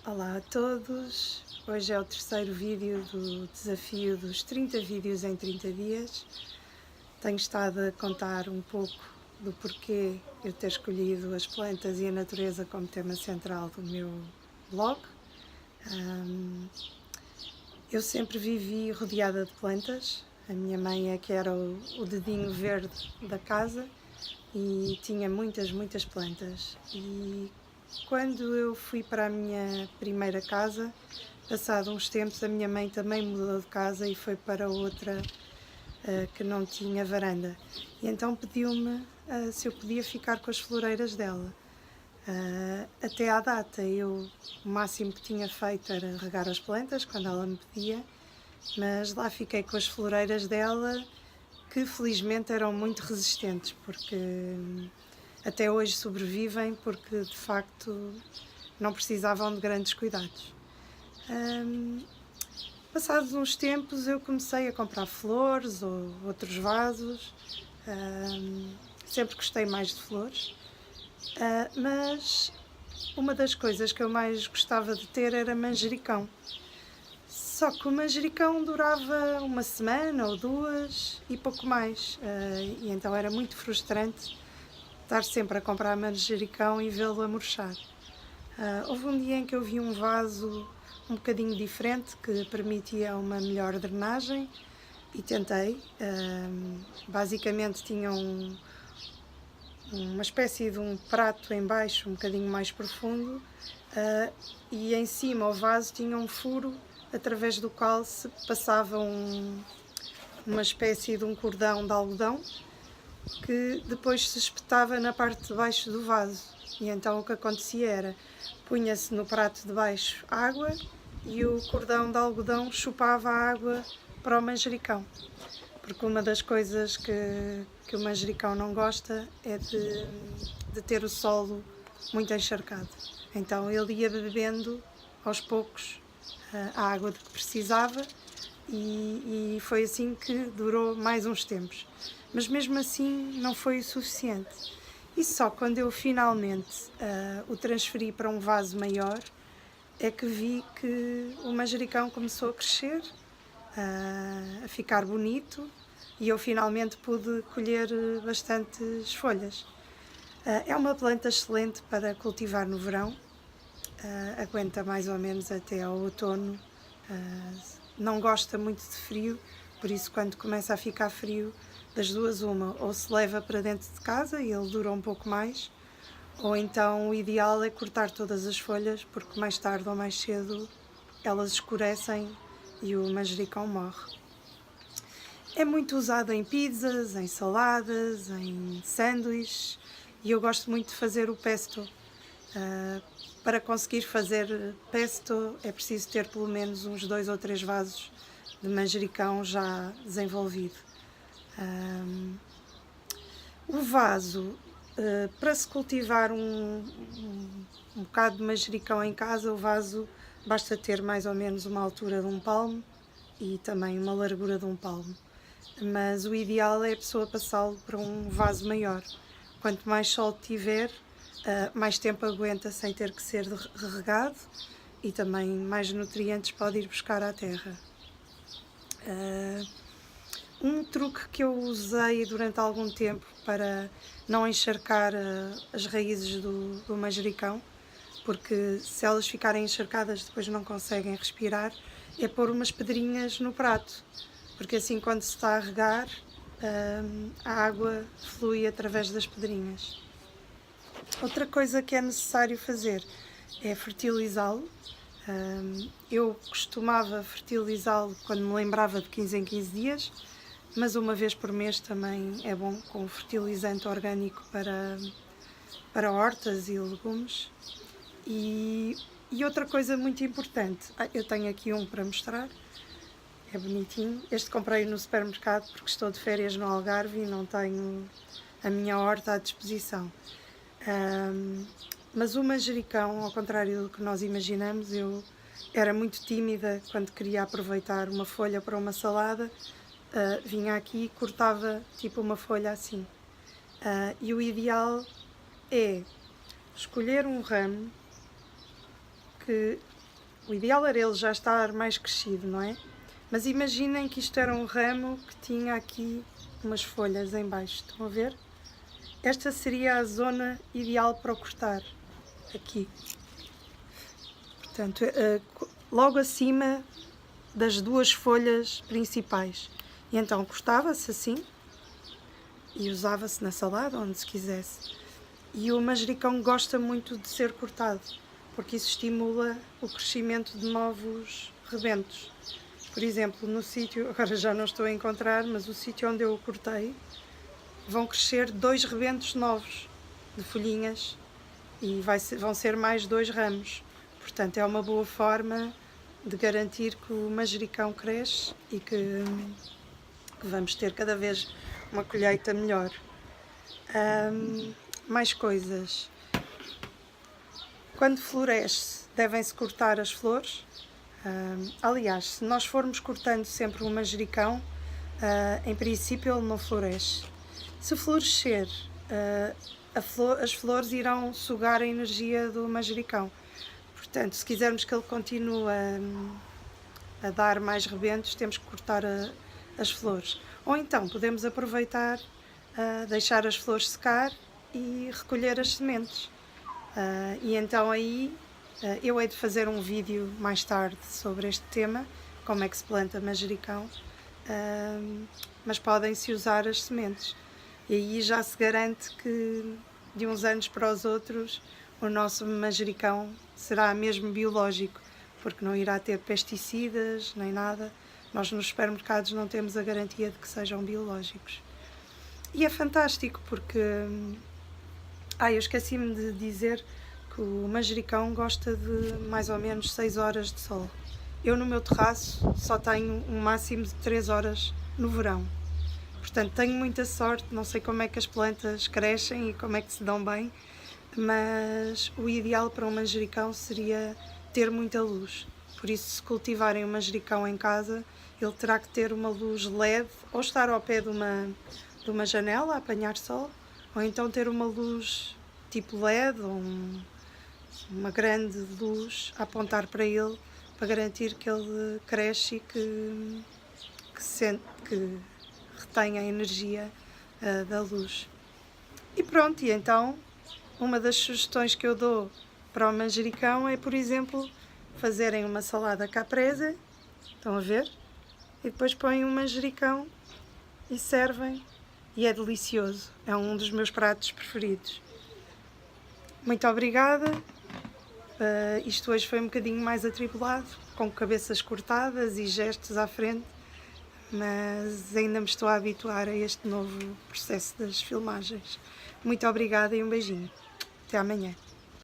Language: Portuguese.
Olá a todos, hoje é o terceiro vídeo do desafio dos 30 vídeos em 30 dias. Tenho estado a contar um pouco do porquê eu ter escolhido as plantas e a natureza como tema central do meu blog. Eu sempre vivi rodeada de plantas, a minha mãe é que era o dedinho verde da casa e tinha muitas plantas. E quando eu fui para a minha primeira casa, passado uns tempos, a minha mãe também mudou de casa e foi para outra que não tinha varanda. E então pediu-me se eu podia ficar com as floreiras dela. Até à data, o máximo que tinha feito era regar as plantas quando ela me pedia, mas lá fiquei com as floreiras dela, que felizmente eram muito resistentes, porque até hoje sobrevivem, porque de facto não precisavam de grandes cuidados. Passados uns tempos eu comecei a comprar flores ou outros vasos, sempre gostei mais de flores, mas uma das coisas que eu mais gostava de ter era manjericão. Só que o manjericão durava uma semana ou duas e pouco mais, e então era muito frustrante estar sempre a comprar manjericão e vê-lo a murchar. Houve um dia em que eu vi um vaso um bocadinho diferente que permitia uma melhor drenagem e tentei. Basicamente tinha uma espécie de um prato em baixo um bocadinho mais profundo, e em cima o vaso tinha um furo através do qual se passava uma espécie de um cordão de algodão que depois se espetava na parte de baixo do vaso. E então o que acontecia era, punha-se no prato de baixo água e o cordão de algodão chupava a água para o manjericão. Porque uma das coisas que o manjericão não gosta é de ter o solo muito encharcado. Então ele ia bebendo aos poucos a água de que precisava e foi assim que durou mais uns tempos. Mas mesmo assim não foi o suficiente. E só quando eu finalmente o transferi para um vaso maior é que vi que o manjericão começou a crescer, a ficar bonito e eu finalmente pude colher bastantes folhas. É uma planta excelente para cultivar no verão, aguenta mais ou menos até ao outono, não gosta muito de frio, por isso quando começa a ficar frio, das duas uma, ou se leva para dentro de casa e ele dura um pouco mais, ou então o ideal é cortar todas as folhas, porque mais tarde ou mais cedo elas escurecem e o manjericão morre. É muito usado em pizzas, em saladas, em sanduíches e eu gosto muito de fazer o pesto. Para conseguir fazer pesto é preciso ter pelo menos uns 2 ou 3 vasos de manjericão já desenvolvido. O vaso, para se cultivar um bocado de manjericão em casa, o vaso basta ter mais ou menos uma altura de um palmo e também uma largura de um palmo. Mas o ideal é a pessoa passá-lo para um vaso maior. Quanto mais sol tiver, mais tempo aguenta sem ter que ser regado e também mais nutrientes pode ir buscar à terra. Um truque que eu usei durante algum tempo para não encharcar as raízes do manjericão, porque se elas ficarem encharcadas depois não conseguem respirar, é pôr umas pedrinhas no prato, porque assim quando se está a regar, a água flui através das pedrinhas. Outra coisa que é necessário fazer é fertilizá-lo. Eu costumava fertilizá-lo quando me lembrava de 15 em 15 dias, mas uma vez por mês também é bom com fertilizante orgânico para hortas e legumes. E outra coisa muito importante, eu tenho aqui um para mostrar, é bonitinho. Este comprei no supermercado porque estou de férias no Algarve e não tenho a minha horta à disposição. Mas o manjericão, ao contrário do que nós imaginamos, eu era muito tímida quando queria aproveitar uma folha para uma salada, vinha aqui e cortava tipo uma folha assim. E o ideal é escolher um ramo que O ideal era ele já estar mais crescido, não é? Mas imaginem que isto era um ramo que tinha aqui umas folhas em baixo, estão a ver? Esta seria a zona ideal para o cortar, aqui. Portanto, logo acima das duas folhas principais. E então cortava-se assim e usava-se na salada, onde se quisesse. E o manjericão gosta muito de ser cortado, porque isso estimula o crescimento de novos rebentos. Por exemplo, no sítio, agora já não estou a encontrar, mas o sítio onde eu o cortei, vão crescer 2 rebentos novos de folhinhas e vão ser mais 2 ramos. Portanto, é uma boa forma de garantir que o manjericão cresce e que vamos ter cada vez uma colheita melhor. Mais coisas. Quando floresce, devem-se cortar as flores. Aliás, se nós formos cortando sempre o manjericão, em princípio ele não floresce. Se florescer, as flores irão sugar a energia do manjericão. Portanto, se quisermos que ele continue a dar mais rebentos, temos que cortar as flores. Ou então podemos aproveitar, deixar as flores secar e recolher as sementes. E então aí eu hei de fazer um vídeo mais tarde sobre este tema, como é que se planta manjericão, mas podem-se usar as sementes. E aí já se garante que de uns anos para os outros o nosso manjericão será mesmo biológico, porque não irá ter pesticidas nem nada. Nós nos supermercados não temos a garantia de que sejam biológicos. E é fantástico porque... eu esqueci-me de dizer que o manjericão gosta de mais ou menos 6 horas de sol. Eu no meu terraço só tenho um máximo de 3 horas no verão. Portanto, tenho muita sorte, não sei como é que as plantas crescem e como é que se dão bem, mas o ideal para um manjericão seria ter muita luz. Por isso, se cultivarem um manjericão em casa, ele terá que ter uma luz LED, ou estar ao pé de uma janela a apanhar sol, ou então ter uma luz tipo LED, ou uma grande luz a apontar para ele, para garantir que ele cresce e que retém a energia da luz. E pronto, e então uma das sugestões que eu dou para o manjericão é, por exemplo, fazerem uma salada caprese, estão a ver? E depois põem um manjericão e servem, e é delicioso, é um dos meus pratos preferidos. Muito obrigada, isto hoje foi um bocadinho mais atribulado, com cabeças cortadas e gestos à frente, mas ainda me estou a habituar a este novo processo das filmagens. Muito obrigada e um beijinho. Até amanhã.